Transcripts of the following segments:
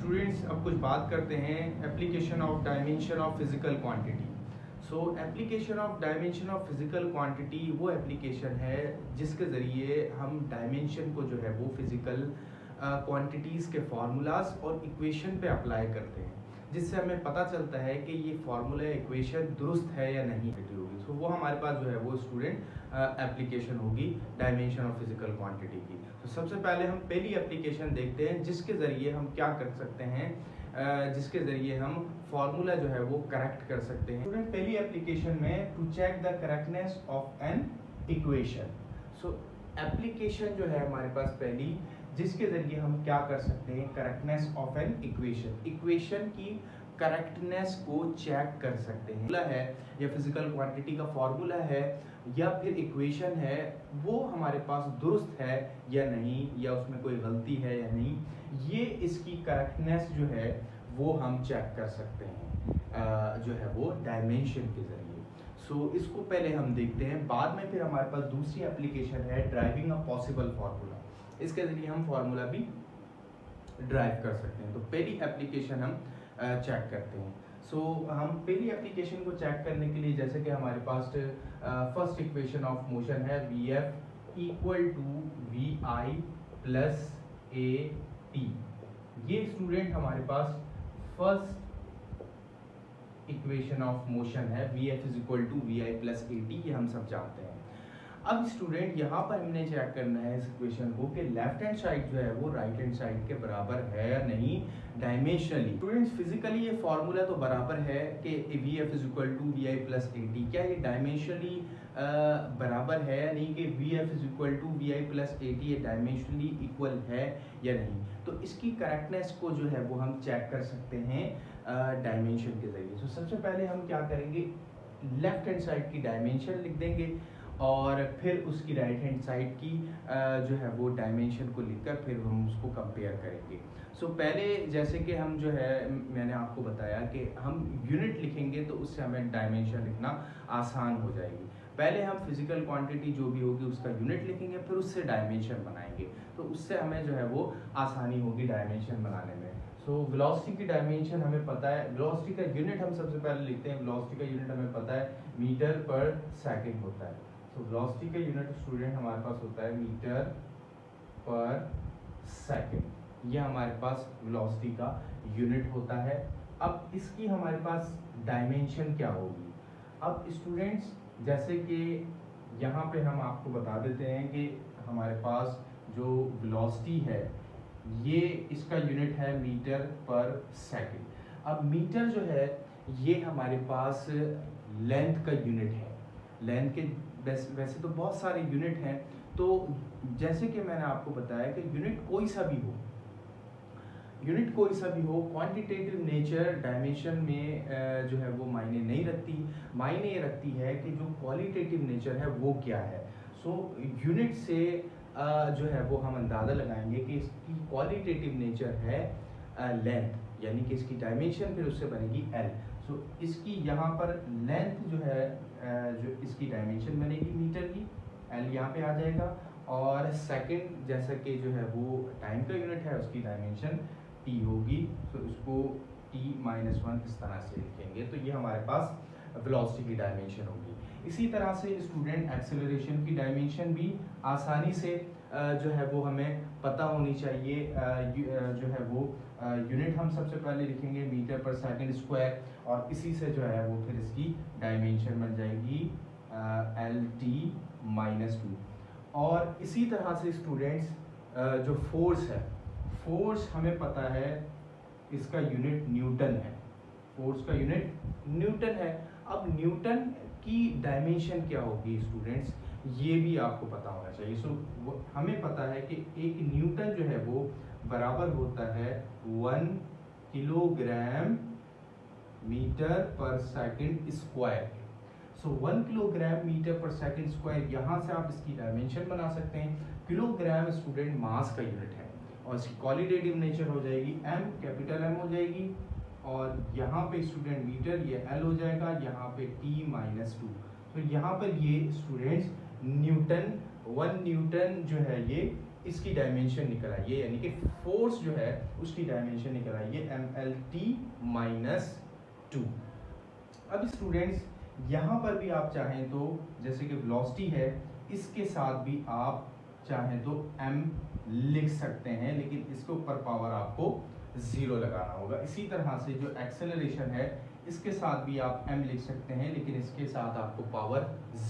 Students अब कुछ बात करते हैं application of dimension of physical quantity. So application of dimension of physical quantity वो एप्लीकेशन है जिसके ज़रिए हम डायमेंशन को जो है वो फिजिकल क्वांटिटीज़ के फार्मूलाज और इक्वेशन पे अप्लाई करते हैं, जिससे हमें पता चलता है कि ये फार्मूला इक्वेशन दुरुस्त है या नहीं होगी। सो वो हमारे पास जो है वो स्टूडेंट एप्लीकेशन होगी डायमेंशन ऑफ फिजिकल क्वांटिटी की। तो सबसे पहले हम पहली एप्लीकेशन देखते हैं जिसके ज़रिए हम क्या कर सकते हैं, जिसके ज़रिए हम फार्मूला जो है वो करेक्ट कर सकते हैं। स्टूडेंट पहली एप्लीकेशन में to check the correctness of an equation. So application जो है हमारे पास पहली जिसके ज़रिए हम क्या कर सकते हैं, करेक्टनेस ऑफ एन इक्वेशन की करेक्टनेस को चेक कर सकते हैं। है या फिजिकल क्वांटिटी का फॉर्मूला है या फिर इक्वेशन है, वो हमारे पास दुरुस्त है या नहीं, या उसमें कोई गलती है या नहीं, ये इसकी करेक्टनेस जो है वो हम चेक कर सकते हैं जो है वो डायमेंशन के ज़रिए। सो इसको पहले हम देखते हैं, बाद में फिर हमारे पास दूसरी एप्लीकेशन है ड्राइविंग अ पॉसिबल फार्मूला। इसके ज़रिए हम फार्मूला भी ड्राइव कर सकते हैं। तो पहली एप्लीकेशन हम चेक करते हैं। सो हम पहली एप्लीकेशन को चेक करने के लिए, जैसे कि हमारे पास फर्स्ट इक्वेशन ऑफ मोशन है V F equal to V I plus A T. ये स्टूडेंट हमारे पास फर्स्ट इक्वेशन ऑफ मोशन है, V F is equal to V I plus A T, ये हम सब जानते हैं। अब स्टूडेंट यहाँ पर हमने चेक करना है इस इक्वेशन को कि लेफ्ट हैंड साइड जो है वो राइट हैंड साइड के बराबर है या नहीं डायमेंशनली। स्टूडेंट्स फिजिकली ये फॉर्मूला तो बराबर है कि V F is equal to V I plus A T, क्या ये डायमेंशनली बराबर है या नहीं कि V F is equal to V I plus A T ये डायमेंशनली इक्वल है या नहीं। तो इसकी करेक्टनेस को जो है वो हम चेक कर सकते हैं डायमेंशन के जरिए। तो सबसे पहले हम क्या करेंगे, लेफ्ट हैंड साइड की डायमेंशन लिख देंगे और फिर उसकी राइट हैंड साइड की जो है वो डायमेंशन को लिखकर फिर हम उसको कंपेयर करेंगे। सो पहले जैसे कि हम जो है मैंने आपको बताया कि हम यूनिट लिखेंगे तो उससे हमें डायमेंशन लिखना आसान हो जाएगी। पहले हम फिजिकल क्वांटिटी जो भी होगी उसका यूनिट लिखेंगे, फिर उससे डायमेंशन बनाएंगे, तो उससे हमें जो है वो आसानी होगी डायमेंशन बनाने में। सो वेलोसिटी की डायमेंशन हमें पता है, वेलोसिटी का यूनिट हम सबसे पहले लिखते हैं। वेलोसिटी का यूनिट हमें पता है मीटर पर सेकेंड होता है। तो वेलोसिटी का यूनिट स्टूडेंट हमारे पास होता है मीटर पर सेकेंड, ये हमारे पास वेलोसिटी का यूनिट होता है। अब इसकी हमारे पास डायमेंशन क्या होगी। अब स्टूडेंट्स जैसे कि यहाँ पे हम आपको बता देते हैं कि हमारे पास जो वेलोसिटी है ये इसका यूनिट है मीटर पर सेकेंड। अब मीटर जो है ये हमारे पास लेंथ का यूनिट है। लेंथ के वैसे तो बहुत सारे यूनिट हैं, तो जैसे कि मैंने आपको बताया कि यूनिट कोई सा भी हो, क्वांटिटेटिव नेचर डायमेंशन में जो है वो मायने नहीं रखती। मायने ये रखती है कि जो क्वालिटेटिव नेचर है वो क्या है। सो यूनिट से जो है वो हम अंदाज़ा लगाएंगे कि इसकी क्वालिटेटिव नेचर है लेंथ, यानी कि इसकी डायमेंशन फिर उससे बनेगी एल। सो इसकी यहाँ पर लेंथ जो है जो इसकी डायमेंशन बनेगी मीटर की, एल यहाँ पे आ जाएगा, और सेकंड जैसा कि जो है वो टाइम का यूनिट है उसकी डायमेंशन टी होगी। तो इसको t-1 इस तरह से लिखेंगे, तो ये हमारे पास वेलोसिटी की डायमेंशन होगी। इसी तरह से स्टूडेंट एक्सेलरेशन की डायमेंशन भी आसानी से जो है वो हमें पता होनी चाहिए। जो है वो यूनिट हम सबसे पहले लिखेंगे मीटर पर सेकंड स्क्वायर, और इसी से जो है वो फिर इसकी डायमेंशन बन जाएगी LT-2। और इसी तरह से स्टूडेंट्स जो फोर्स है, फोर्स हमें पता है इसका यूनिट न्यूटन है। फोर्स का यूनिट न्यूटन है। अब न्यूटन की डायमेंशन क्या होगी स्टूडेंट्स, ये भी आपको पता होना चाहिए। सो हमें पता है कि एक न्यूटन जो है वो बराबर होता है 1 किलोग्राम मीटर पर सेकंड स्क्वायर। सो 1 किलोग्राम मीटर पर सेकंड स्क्वायर, यहाँ से आप इसकी डायमेंशन बना सकते हैं। किलोग्राम स्टूडेंट मास का यूनिट है, और इसकी क्वालिटेटिव नेचर हो जाएगी एम, कैपिटल एम हो जाएगी, और यहाँ पे स्टूडेंट मीटर ये एल हो जाएगा, यहाँ पे t-2। तो यहाँ पर ये स्टूडेंट्स न्यूटन 1 न्यूटन जो है ये इसकी डायमेंशन निकल आई है, यानी कि फोर्स जो है उसकी डायमेंशन निकल आई है mlt-2। अब स्टूडेंट्स यहाँ पर भी आप चाहें तो जैसे कि वेलोसिटी है, इसके साथ भी आप चाहें तो m लिख सकते हैं, लेकिन इसके ऊपर पावर आपको 0 लगाना होगा। इसी तरह से जो एक्सेलरेशन है इसके साथ भी आप m लिख सकते हैं, लेकिन इसके साथ आपको पावर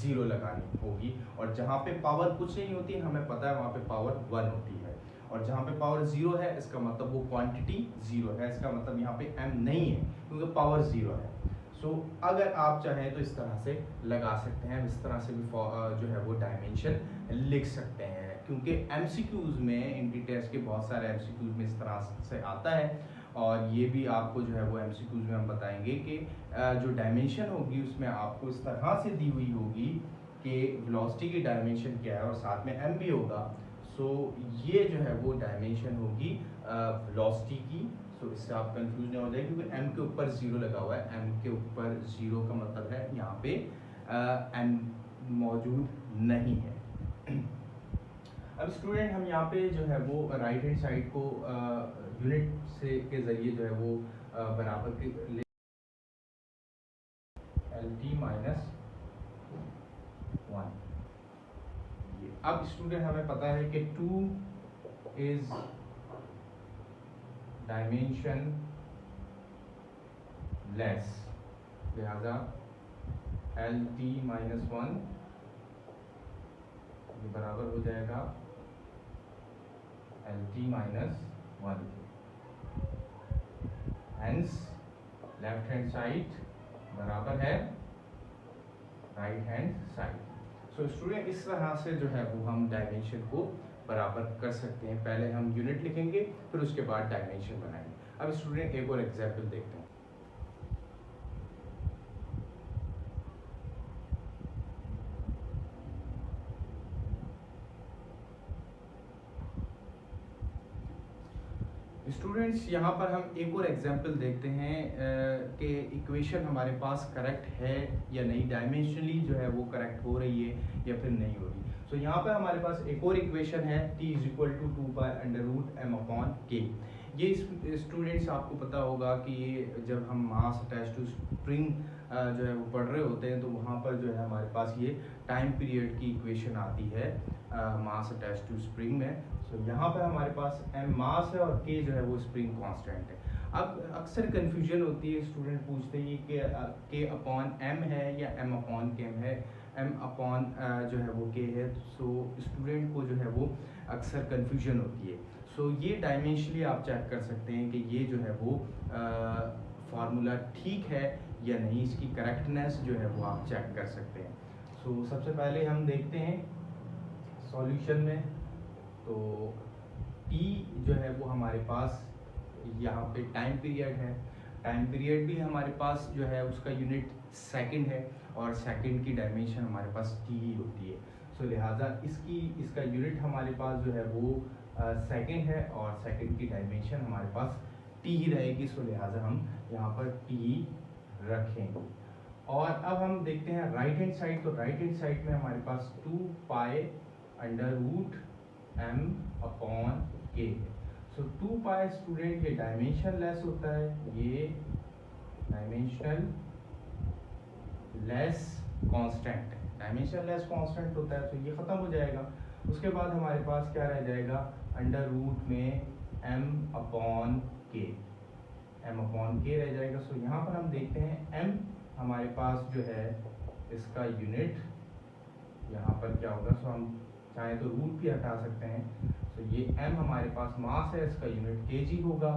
0 लगानी होगी। और जहाँ पे पावर कुछ नहीं होती हमें पता है वहाँ पे पावर 1 होती है, और जहाँ पे पावर 0 है इसका मतलब वो क्वांटिटी 0 है, इसका मतलब यहाँ पे m नहीं है क्योंकि पावर 0 है। सो अगर आप चाहें तो इस तरह से लगा सकते हैं, इस तरह से भी जो है वो डायमेंशन लिख सकते हैं, क्योंकि MCQs में इनकी टेस्ट के बहुत सारे MCQs में इस तरह से आता है। और ये भी आपको जो है वो MCQs में हम बताएंगे कि जो डायमेंशन होगी उसमें आपको इस तरह से दी हुई होगी कि वेलोसिटी की डायमेंशन क्या है और साथ में m भी होगा। सो ये जो है वो डायमेंशन होगी वेलोसिटी की। सो इससे आप कंफ्यूज नहीं हो जाए, क्योंकि m के ऊपर 0 लगा हुआ है, m के ऊपर 0 का मतलब है यहाँ पे m मौजूद नहीं है। अब स्टूडेंट हम यहाँ पे जो है वो राइट हैंड साइड को यूनिट से के जरिए जो है वो बराबर के LT-1। अब स्टूडेंट हमें पता है कि 2 इज डायमेंशन लेस, लिहाजा LT-1 ये बराबर हो जाएगा LT-1। Hence left hand side बराबर है right hand side. So student इस तरह से जो है वो हम डायमेंशन को बराबर कर सकते हैं। पहले हम यूनिट लिखेंगे फिर उसके बाद डायमेंशन बनाएंगे। अब स्टूडेंट एक और एग्जाम्पल देखते हैं। स्टूडेंट्स यहाँ पर हम एक और एग्जांपल देखते हैं कि इक्वेशन हमारे पास करेक्ट है या नहीं, डायमेंशनली जो है वो करेक्ट हो रही है या फिर नहीं हो रही। सो यहाँ पर हमारे पास एक और इक्वेशन है t = 2π√m/k। ये स्टूडेंट्स आपको पता होगा कि जब हम मास अटैच टू स्प्रिंग जो है वो पढ़ रहे होते हैं तो वहाँ पर जो है हमारे पास ये टाइम पीरियड की इक्वेशन आती है मास अटैच टू स्प्रिंग में। सो यहाँ पर हमारे पास m मास है और k जो है वो स्प्रिंग कांस्टेंट है। अब अक्सर कन्फ्यूजन होती है, स्टूडेंट पूछते हैं कि k/m है या m/k है, m/ जो है वो k है। सो स्टूडेंट को जो है वो अक्सर कन्फ्यूजन होती है। सो ये डायमेंशनली आप चेक कर सकते हैं कि ये जो है वो फार्मूला ठीक है या नहीं, इसकी करेक्टनेस जो है वो आप चेक कर सकते हैं। सो सबसे पहले हम देखते हैं सॉल्यूशन में, तो t जो है वो हमारे पास यहाँ पे टाइम पीरियड है, टाइम पीरियड भी हमारे पास जो है उसका यूनिट सेकंड है और सेकंड की डायमेंशन हमारे पास t ही होती है। सो लिहाजा इसका यूनिट हमारे पास जो है वो सेकंड है और सेकंड की डायमेंशन हमारे पास t ही रहेगी। सो लिहाजा हम यहाँ पर t रखेंगे। और अब हम देखते हैं राइट हैंड साइड, तो राइट हैंड साइड में हमारे पास 2π√m/k। सो 2π स्टूडेंट ये डायमेंशन लेस होता है, ये डायमेंशनल लेस कांस्टेंट है, डायमेंशन लेस कांस्टेंट होता है, तो ये खत्म हो जाएगा। उसके बाद हमारे पास क्या रह जाएगा, अंडर रूट में m/k रह जाएगा। सो यहाँ पर हम देखते हैं m हमारे पास जो है इसका यूनिट यहाँ पर क्या होगा। सो हम चाहे तो रूट भी हटा सकते हैं। सो ये m हमारे पास मास है, इसका यूनिट kg होगा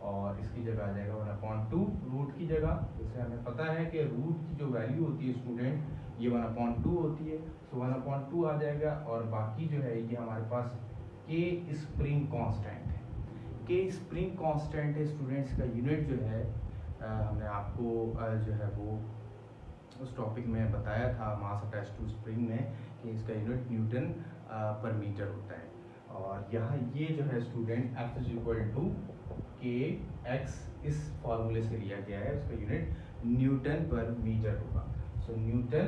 और इसकी जगह आ जाएगा 1/2 रूट की जगह। जैसे हमें पता है कि रूट की जो वैल्यू होती है स्टूडेंट ये 1/2 होती है। सो 1/2 आ जाएगा और बाकी जो है ये हमारे पास k स्प्रिंग कांस्टेंट है। k स्प्रिंग कांस्टेंट है स्टूडेंट्स, का यूनिट जो है हमने आपको जो है वो उस टॉपिक में बताया था मास अटैच टू स्प्रिंग में कि इसका यूनिट न्यूटन पर मीटर होता है। और यहाँ ये जो है स्टूडेंट F = kx इस फॉर्मूले से लिया गया है, उसका यूनिट न्यूटन पर मीटर होगा। सो न्यूटन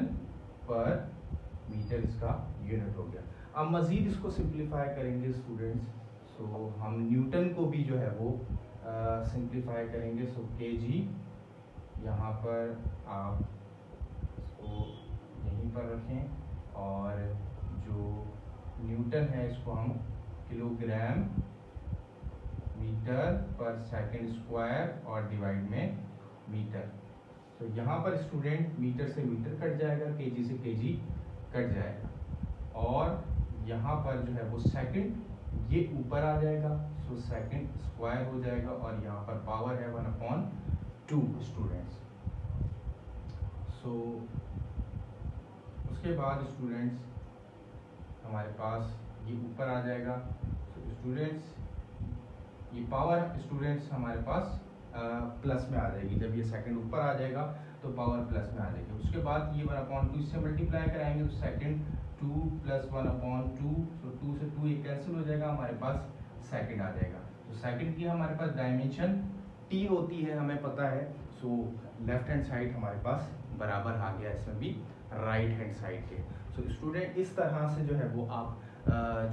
पर मीटर इसका यूनिट हो गया। अब मज़ीद इसको सिंप्लीफाई करेंगे स्टूडेंट्स, सो हम न्यूटन को भी जो है वो सिंप्लीफाई करेंगे। सो केजी यहाँ पर आप इसको यहीं पर रखें और जो न्यूटन है इसको हम किलोग्राम मीटर पर सेकंड स्क्वायर और डिवाइड में मीटर। तो यहाँ पर स्टूडेंट मीटर से मीटर कट जाएगा, केजी से केजी कट जाएगा और यहाँ पर जो है वो सेकंड ये ऊपर आ जाएगा, सो सेकंड स्क्वायर हो जाएगा और यहाँ पर पावर है 1/2 स्टूडेंट्स। सो उसके बाद स्टूडेंट्स हमारे पास ये ऊपर आ जाएगा। तो स्टूडेंट्स ये पावर स्टूडेंट्स हमारे पास प्लस में आ जाएगी, जब ये सेकंड ऊपर आ जाएगा तो पावर प्लस में आ जाएगी। उसके बाद ये 1/2 इससे मल्टीप्लाई कराएंगे तो सेकंड 2 + 1/2, सो 2 से 2 ये कैंसिल हो जाएगा, हमारे पास सेकंड आ जाएगा। तो सेकंड की हमारे पास डायमेंशन t होती है, हमें पता है। सो लेफ्ट हैंड साइड हमारे पास बराबर आ गया इसमें भी राइट हैंड साइड के। सो स्टूडेंट इस तरह से जो है वो आप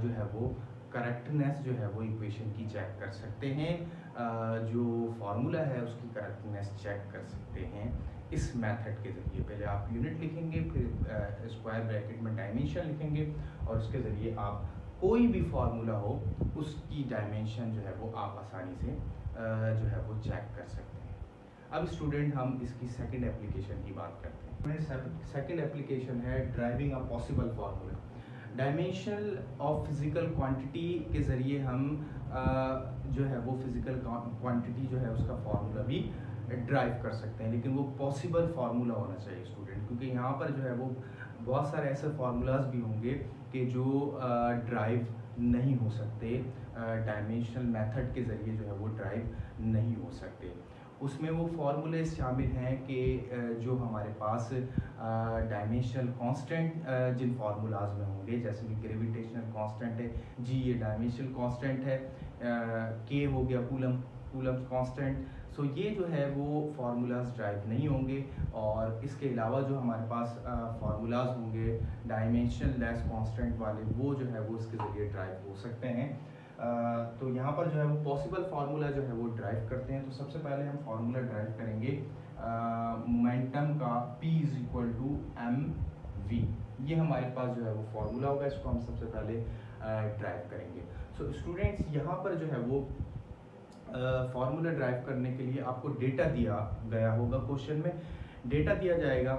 जो है वो करेक्टनेस जो है वो इक्वेशन की चेक कर सकते हैं, जो फार्मूला है उसकी करेक्टनेस चेक कर सकते हैं इस मेथड के ज़रिए। पहले आप यूनिट लिखेंगे, फिर स्क्वायर ब्रैकेट में डायमेंशन लिखेंगे और उसके ज़रिए आप कोई भी फार्मूला हो उसकी डायमेंशन जो है वो आप आसानी से जो है वो चेक कर सकते हैं। अब स्टूडेंट हम इसकी सेकंड एप्लीकेशन की बात करते हैं। सेकंड एप्लीकेशन है driving a possible formula. Dimension of physical quantity के ज़रिए हम जो है वो फिजिकल क्वांटिटी जो है उसका फार्मूला भी ड्राइव कर सकते हैं, लेकिन वो पॉसिबल फार्मूला होना चाहिए स्टूडेंट, क्योंकि यहाँ पर जो है वो बहुत सारे ऐसे फार्मूलाज भी होंगे कि जो ड्राइव नहीं हो सकते, डायमेंशनल मेथड के ज़रिए जो है वो ड्राइव नहीं हो सकते। उसमें वो फार्मूले शामिल हैं कि जो हमारे पास डायमेंशनल कांस्टेंट जिन फार्मूलाज में होंगे, जैसे कि ग्रेविटेशनल कांस्टेंट है जी, ये डायमेंशनल कांस्टेंट है, के हो गया कूलम कांस्टेंट। सो ये जो है वो फार्मूलाज ड्राइव नहीं होंगे। और इसके अलावा जो हमारे पास फार्मूलाज होंगे डायमेंशन लेस कांस्टेंट वाले, वो जो है वो इसके ज़रिए ड्राइव हो सकते हैं। तो यहाँ पर जो है वो पॉसिबल फार्मूला जो है वो ड्राइव करते हैं। तो सबसे पहले हम फार्मूला ड्राइव करेंगे मोमेंटम का, P = mv। ये हमारे पास जो है वो फार्मूला होगा, इसको हम सबसे पहले ड्राइव करेंगे। सो स्टूडेंट्स यहाँ पर जो है वो फार्मूला ड्राइव करने के लिए आपको डेटा दिया गया होगा, क्वेश्चन में डेटा दिया जाएगा।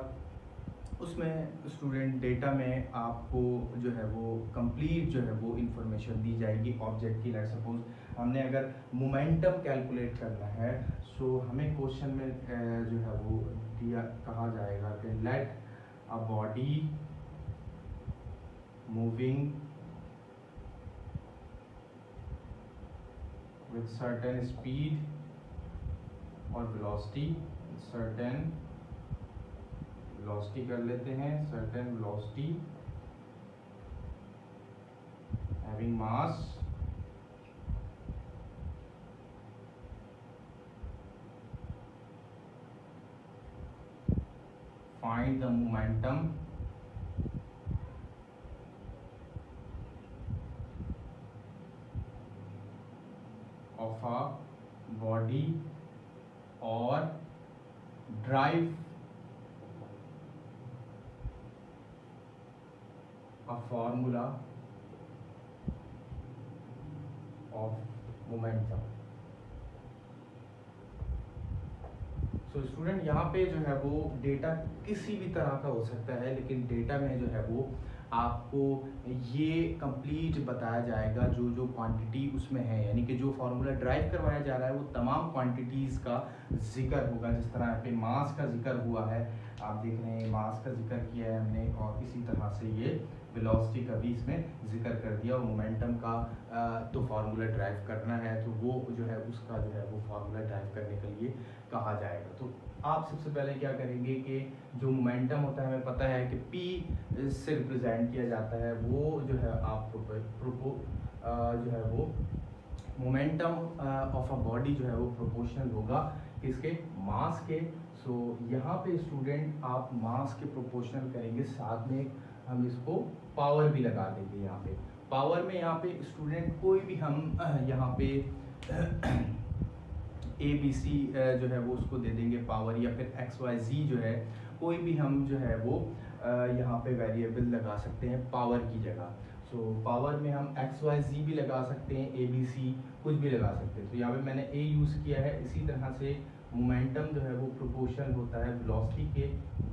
उसमें स्टूडेंट डेटा में आपको जो है वो कंप्लीट जो है वो इंफॉर्मेशन दी जाएगी ऑब्जेक्ट की। लेट्स सपोज हमने अगर मोमेंटम कैलकुलेट करना है, सो हमें क्वेश्चन में जो है वो दिया कहा जाएगा कि let a body moving with certain speed और वेलोसिटी, सर्टेन वेलोसिटी कर लेते हैं, certain velocity having mass find the momentum of a body और derive a formula of momentum। So student यहाँ पे जो है वो डेटा किसी भी तरह का हो सकता है, लेकिन डेटा में जो है वो आपको ये कंप्लीट बताया जाएगा जो जो क्वांटिटी उसमें है, यानी कि जो फार्मूला ड्राइव करवाया जा रहा है वो तमाम क्वांटिटीज़ का जिक्र होगा। जिस तरह यहाँ पे मास का जिक्र हुआ है, आप देख रहे हैं मास का जिक्र किया है हमने, और इसी तरह से ये वेलोसिटी का भी इसमें जिक्र कर दिया। और मोमेंटम का तो फार्मूला ड्राइव करना है तो वो जो है उसका जो है वो फार्मूला ड्राइव करने के लिए कहा जाएगा। तो आप सबसे पहले क्या करेंगे कि जो मोमेंटम होता है हमें पता है कि P से रिप्रेजेंट किया जाता है, वो जो है आप जो है वो मोमेंटम ऑफ अ बॉडी जो है वो प्रोपोर्शनल होगा किसके, मास के। सो यहाँ पे स्टूडेंट आप मास के प्रोपोर्शनल करेंगे, साथ में हम इसको पावर भी लगा देंगे यहाँ पे। पावर में यहाँ पे स्टूडेंट कोई भी हम यहाँ पे ए बी सी जो है वो उसको दे देंगे पावर, या फिर एक्स वाई जी जो है कोई भी हम जो है वो यहाँ पे वेरिएबल लगा सकते हैं पावर की जगह। सो पावर में हम एक्स वाई जी भी लगा सकते हैं, ए बी सी कुछ भी लगा सकते हैं। तो यहाँ पे मैंने ए यूज़ किया है। इसी तरह से मोमेंटम जो है वो प्रोपोर्शन होता है वेलोसिटी के,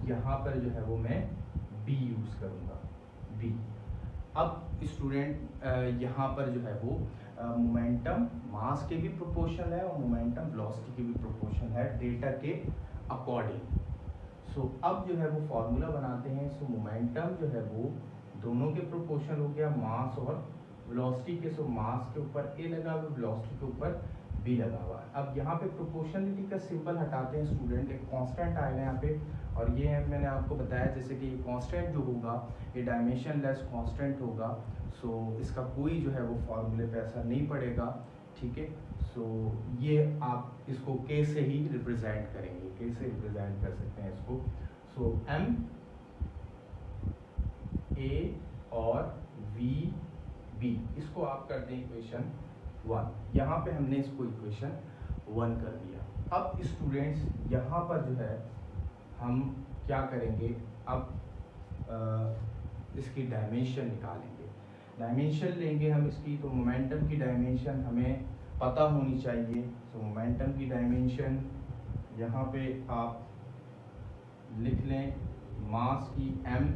यहाँ पर जो है वो मैं बी यूज़ करूँगा, बी। अब स्टूडेंट यहाँ पर जो है वो मोमेंटम मास के भी प्रोपोर्शनल है और मोमेंटम वेलोसिटी के भी प्रोपोर्शनल है डेटा के अकॉर्डिंग। सो अब जो है वो फॉर्मूला बनाते हैं। सो मोमेंटम जो है वो दोनों के प्रोपोर्शनल हो गया, मास और वेलोसिटी के। सो मास के ऊपर ए लगा हुआ, वेलोसिटी के ऊपर बी लगा हुआ है। अब यहाँ पे प्रोपोर्शनलिटी का सिंबल हटाते हैं स्टूडेंट, एक कांस्टेंट आएगा यहाँ पे, और ये है मैंने आपको बताया जैसे कि कांस्टेंट जो होगा ये डायमेंशन लेस कांस्टेंट होगा। सो इसका कोई जो है वो फॉर्मूले पे असर नहीं पड़ेगा, ठीक है। सो ये आप इसको के से ही रिप्रेजेंट करेंगे, के से रिप्रेजेंट कर सकते हैं इसको। सो एम ए और वी बी, इसको आप कर दें इक्वेशन 1। यहाँ पे हमने इसको इक्वेशन 1 कर दिया। अब स्टूडेंट्स यहाँ पर जो है हम क्या करेंगे, अब इसकी डायमेंशन निकालेंगे। डायमेंशन लेंगे हम इसकी, तो मोमेंटम की डायमेंशन हमें पता होनी चाहिए। तो मोमेंटम की डायमेंशन यहाँ पे आप लिख लें, मास की m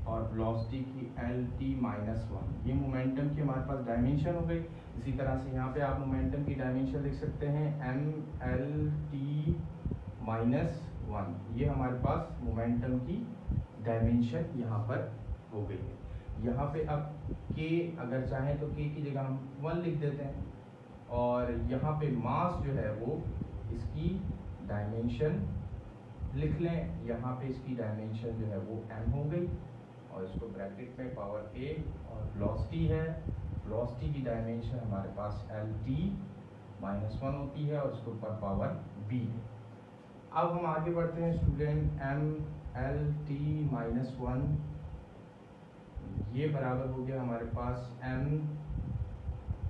और वेलोसिटी की LT-1। ये मोमेंटम की हमारे पास डायमेंशन हो गई। इसी तरह से यहाँ पे आप मोमेंटम की डायमेंशन लिख सकते हैं MLT-1। ये हमारे पास मोमेंटम की डायमेंशन यहाँ पर हो गई है। यहाँ पे अब k अगर चाहें तो k की जगह हम 1 लिख देते हैं, और यहाँ पे मास जो है वो इसकी डायमेंशन लिख लें। यहाँ पे इसकी डायमेंशन जो है वो m हो गई, और इसको ब्रैकेट में पावर a, और वेलोसिटी है, वेलोसिटी की डायमेंशन हमारे पास LT-1 होती है, और इसके ऊपर पावर b है। अब हम आगे बढ़ते हैं स्टूडेंट, MLT-1 ये बराबर हो गया हमारे पास m,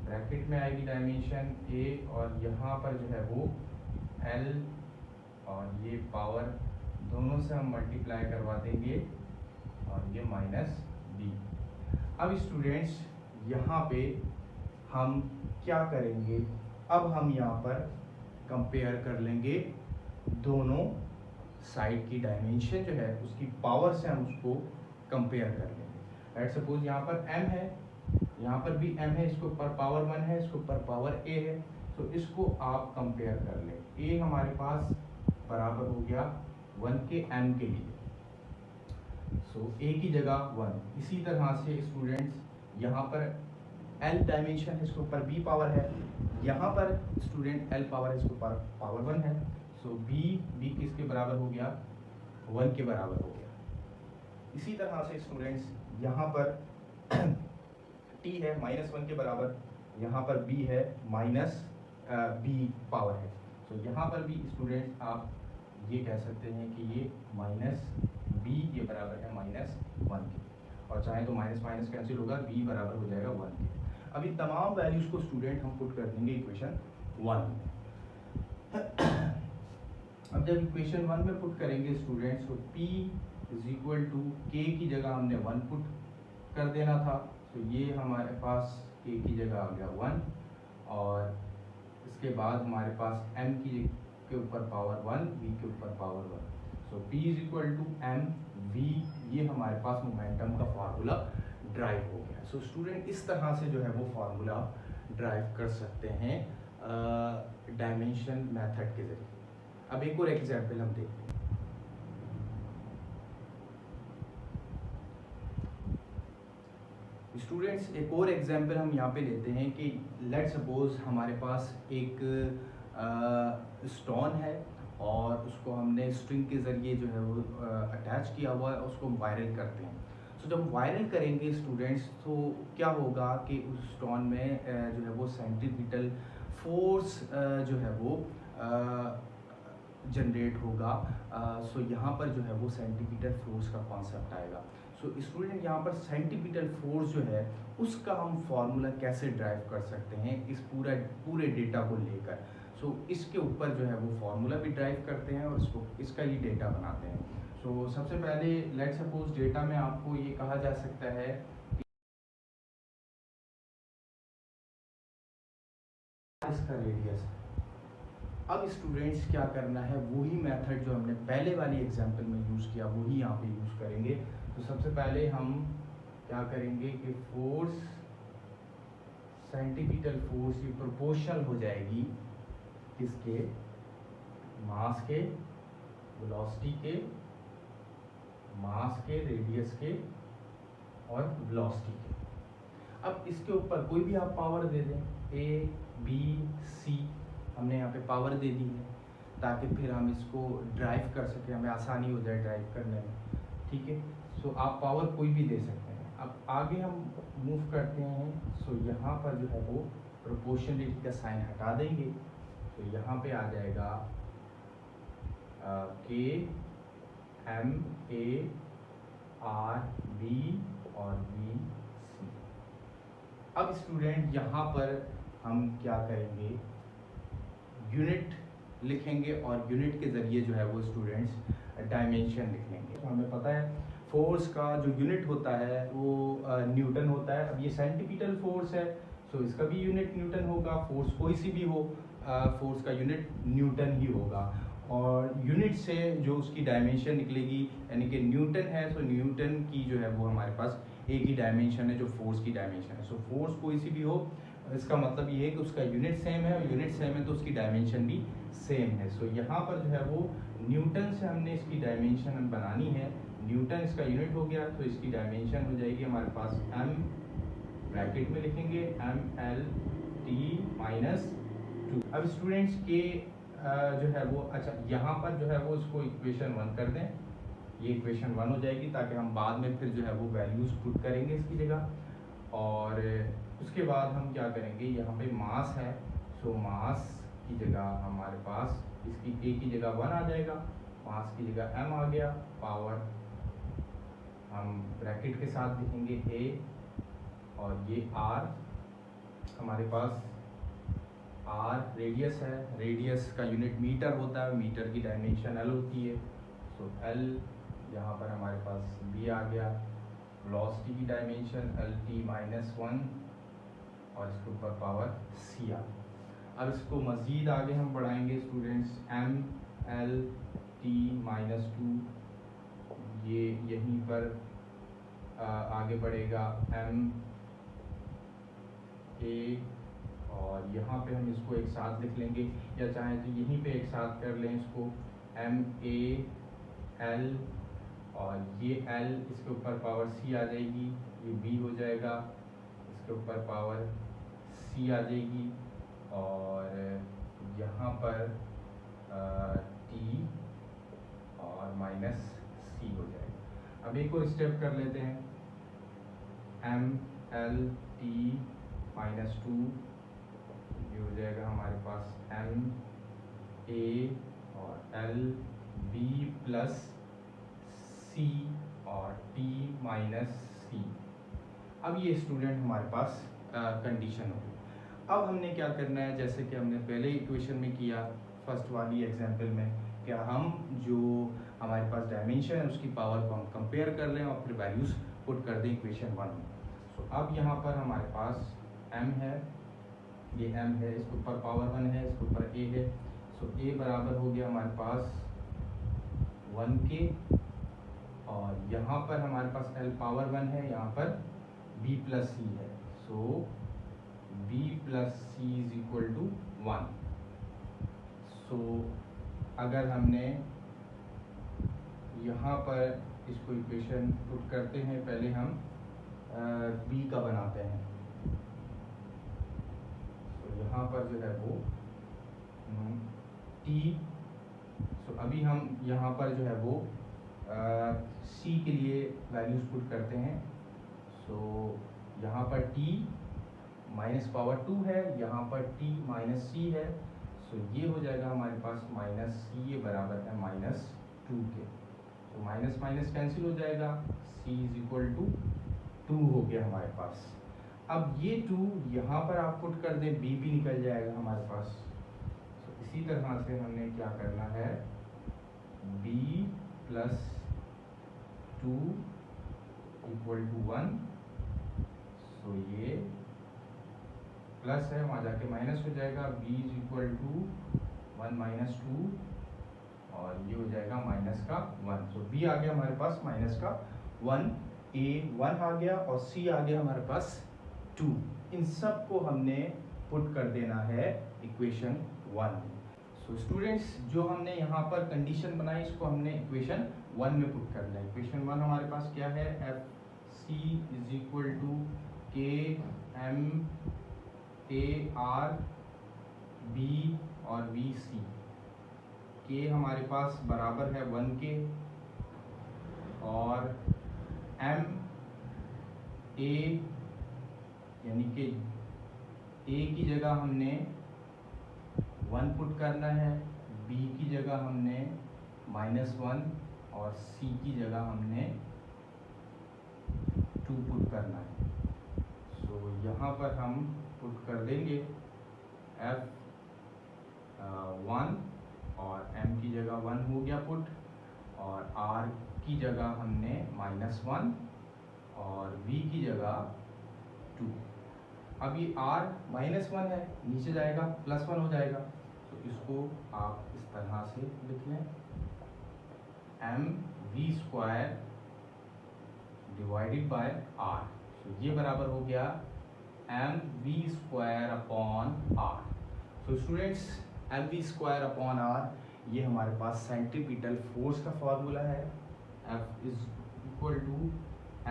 ब्रैकेट में आएगी डायमेंशन a, और यहाँ पर जो है वो l, और ये पावर दोनों से हम मल्टीप्लाई करवा देंगे, और ये -b। अब स्टूडेंट्स यहाँ पे हम क्या करेंगे, अब हम यहाँ पर कंपेयर कर लेंगे दोनों साइड की डायमेंशन जो है उसकी पावर से हम उसको कंपेयर कर लेंगे। राइट, सपोज यहाँ पर m है, यहाँ पर भी m है, इसके ऊपर पावर 1 है, इसके ऊपर पावर a है। तो इसको आप कंपेयर कर लें। a हमारे पास बराबर हो गया 1 के m के लिए, सो a की जगह 1। इसी तरह से स्टूडेंट्स यहाँ पर l डायमेंशन है, इसके ऊपर b पावर है, यहाँ पर स्टूडेंट l पावर है, इसके ऊपर पावर 1 है। सो b किसके बराबर हो गया, 1 के बराबर हो गया। इसी तरह से स्टूडेंट्स यहाँ पर t है -1 के बराबर, यहाँ पर b है b पावर है। तो यहाँ पर भी स्टूडेंट्स आप ये कह सकते हैं कि ये -b ये बराबर है -1 के, और चाहे तो माइनस माइनस कैंसिल होगा, b बराबर हो जाएगा 1 के। अभी तमाम वैल्यूज को स्टूडेंट हम पुट कर देंगे इक्वेशन 1 में। अब जब इक्वेशन 1 में पुट करेंगे स्टूडेंट्स, तो p = k की जगह हमने 1 पुट कर देना था। तो ये हमारे पास k की जगह आ गया 1, और इसके बाद हमारे पास m के ऊपर पावर 1, v के ऊपर पावर 1। सो p = mv, ये हमारे पास मोमेंटम का फार्मूला ड्राइव हो गया। सो स्टूडेंट इस तरह से जो है वो फार्मूला ड्राइव कर सकते हैं डायमेंशन मेथड के जरिए। अब एक और एग्जाम्पल हम देखते हैं। स्टूडेंट्स एक और एग्जाम्पल हम यहाँ पे लेते हैं कि लेट्स सपोज हमारे पास एक स्टोन है, और उसको हमने स्ट्रिंग के ज़रिए जो है वो अटैच किया हुआ है, उसको वायरल करते हैं। तो जब वायरल करेंगे स्टूडेंट्स, तो क्या होगा कि उस स्टोन में जो है वो सेंट्रीपिटल फोर्स जो है वो जनरेट होगा। सो यहाँ पर जो है वो सेंट्रीपिटल फोर्स का कॉन्सेप्ट आएगा। सो स्टूडेंट यहाँ पर सेंटीपिटल फोर्स जो है उसका हम फॉर्मूला कैसे ड्राइव कर सकते हैं इस पूरे डेटा को लेकर। सो इसके ऊपर जो है वो फॉर्मूला भी ड्राइव करते हैं और इसका ही डेटा बनाते हैं। सो सबसे पहले लेट सपोज डेटा में आपको ये कहा जा सकता है इसका रेडियस है। अब स्टूडेंट्स क्या करना है, वही मेथड जो हमने पहले वाली एग्जांपल में यूज़ किया वही यहाँ पे यूज़ करेंगे। तो सबसे पहले हम क्या करेंगे कि फोर्स, सेंटीपिटल फोर्स ये प्रोपोर्शनल हो जाएगी किसके, मास के, वेलोसिटी के, मास के, रेडियस के और वेलोसिटी के। अब इसके ऊपर कोई भी आप पावर दे दें, ए बी सी, हमने यहाँ पे पावर दे दी है ताकि फिर हम इसको ड्राइव कर सकें, हमें आसानी हो जाए ड्राइव करने में, ठीक है। सो आप पावर कोई भी दे सकते हैं। अब आगे हम मूव करते हैं। सो यहाँ पर जो है वो प्रोपोर्शनलिटी का साइन हटा देंगे, तो यहाँ पे आ जाएगा के एम ए आर बी और बी सी। अब स्टूडेंट यहाँ पर हम क्या करेंगे, यूनिट लिखेंगे और यूनिट के ज़रिए जो है वो स्टूडेंट्स डायमेंशन लिख लेंगे। तो हमें पता है फोर्स का जो यूनिट होता है वो न्यूटन होता है। अब ये सेंटीपिटल फोर्स है, सो इसका भी यूनिट न्यूटन होगा। फोर्स कोई सी भी हो, फोर्स का यूनिट न्यूटन ही होगा और यूनिट से जो उसकी डायमेंशन निकलेगी, यानी कि न्यूटन है, सो न्यूटन की जो है वो हमारे पास एक ही डायमेंशन है जो फोर्स की डायमेंशन है। सो फोर्स कोई सी भी हो, इसका मतलब ये है कि उसका यूनिट सेम है, और यूनिट सेम है तो उसकी डायमेंशन भी सेम है। सो यहाँ पर जो है वो न्यूटन से हमने इसकी डायमेंशन बनानी है। न्यूटन इसका यूनिट हो गया तो इसकी डायमेंशन हो जाएगी हमारे पास m, ब्रैकेट में लिखेंगे mL/-2। अब स्टूडेंट्स के जो है वो, अच्छा यहाँ पर जो है वो इसको इक्वेशन 1 कर दें, ये इक्वेशन 1 हो जाएगी ताकि हम बाद में फिर जो है वो वैल्यूज पुट करेंगे इसकी जगह। और उसके बाद हम क्या करेंगे, यहाँ पे मास है, सो मास की जगह हमारे पास इसकी a की जगह 1 आ जाएगा, मास की जगह m आ गया, पावर हम ब्रैकेट के साथ लिखेंगे a और ये r हमारे पास r रेडियस है, रेडियस का यूनिट मीटर होता है, मीटर की डायमेंशन l होती है। सो l यहाँ पर हमारे पास b आ गया, वेलोसिटी की डायमेंशन LT-1 और इसके ऊपर पावर c आ गया। अब इसको मज़ीद आगे हम बढ़ाएंगे स्टूडेंट्स, mL/-2 ये यहीं पर आगे बढ़ेगा m a, और यहाँ पे हम इसको एक साथ लिख लेंगे, या चाहे तो यहीं पे एक साथ कर लें इसको, m a l और ये l, इसके ऊपर पावर c आ जाएगी, ये b हो जाएगा, इसके ऊपर पावर c आ जाएगी और यहाँ पर t और माइनस c हो जाएगा। अब एक और स्टेप कर लेते हैं, mL/-2 ये हो जाएगा हमारे पास m a और l b प्लस c और t माइनस c। अब ये स्टूडेंट हमारे पास कंडीशन होगी। अब हमने क्या करना है, जैसे कि हमने पहले इक्वेशन में किया फर्स्ट वाली एग्जांपल में, क्या हम जो हमारे पास डायमेंशन है उसकी पावर को हम कंपेयर कर लें और फिर वैल्यूज पुट कर दें इक्वेशन 1 में। सो अब यहाँ पर हमारे पास m है, ये m है, इसके ऊपर पावर 1 है, इसके ऊपर a है। सो a बराबर हो गया हमारे पास 1 के, और यहाँ पर हमारे पास l पावर 1 है, यहाँ पर b प्लस c है। So b plus c is equal to 1। So अगर हमने यहाँ पर इसको इक्वेशन पुट करते हैं, पहले हम b का बनाते हैं। तो यहाँ पर जो है वो t, सो अभी हम यहाँ पर जो है वो c के लिए वैल्यूज पुट करते हैं। सो यहाँ पर t माइनस पावर 2 है, यहाँ पर t माइनस c है। सो ये हो जाएगा हमारे पास माइनस c, ये बराबर है -2 के। तो माइनस माइनस कैंसिल हो जाएगा, c इज इक्वल टू 2 हो गया हमारे पास। अब ये 2 यहाँ पर आप पुट कर दें, b भी निकल जाएगा हमारे पास। तो इसी तरह से हमने क्या करना है, b plus 2 equal to 1। So ये प्लस है, वहाँ जाके माइनस हो जाएगा, b is equal to 1 minus 2 और ये हो जाएगा माइनस का 1। सो b आ गया हमारे पास माइनस का 1, a 1 आ गया और c आ गया हमारे पास 2। इन सब को हमने पुट कर देना है इक्वेशन 1। सो स्टूडेंट्स, जो हमने यहाँ पर कंडीशन बनाई इसको हमने इक्वेशन 1 में पुट करना है। इक्वेशन 1 हमारे पास क्या है, F C is equal to K M A R B और वी सी। के हमारे पास बराबर है 1 के और एम ए यानी कि ए की जगह हमने 1 पुट करना है, बी की जगह हमने -1 और सी की जगह हमने 2 पुट करना है। सो यहाँ पर हम पुट कर देंगे एफ 1 और m की जगह 1 हो गया पुट, और r की जगह हमने -1 और v की जगह 2। अब ये r -1 है, नीचे जाएगा +1 हो जाएगा, तो इसको आप इस तरह से लिख लें, mv² डिवाइडेड बाय r। तो ये बराबर हो गया mv² अपॉन r। तो स्टूडेंट्स, mv² अपॉन r ये हमारे पास सेंट्रीपिटल फोर्स का फॉर्मूला है। F is equal to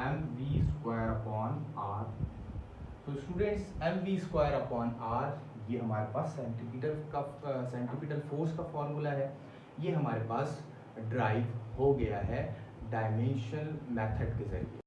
mv² upon r। तो स्टूडेंट्स, mv² अपॉन r ये हमारे पास सेंट्रीपिटल फोर्स का फॉर्मूला है। ये हमारे पास ड्राइव हो गया है डायमेंशनल मेथड के जरिए।